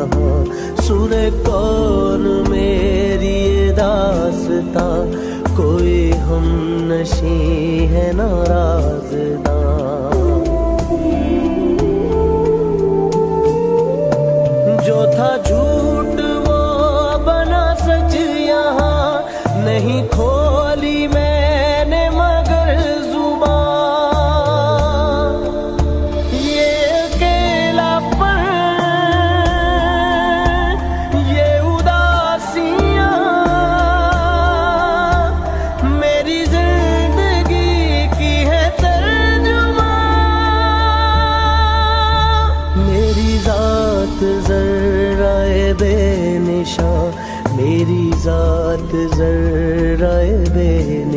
जहां, सुने कौन मेरी ये दास्तां, कोई हम नशी है नाराज़दां। जो था झूठ वो बना सच यहाँ, नहीं खोली मैंने मगर जुबान। ये अकेलापन, ये उदासियां, मेरी जिंदगी की है तर्जुमान। मेरी जात जर्राए बेनिशां, मेरी जात जर्राए बेनिशां।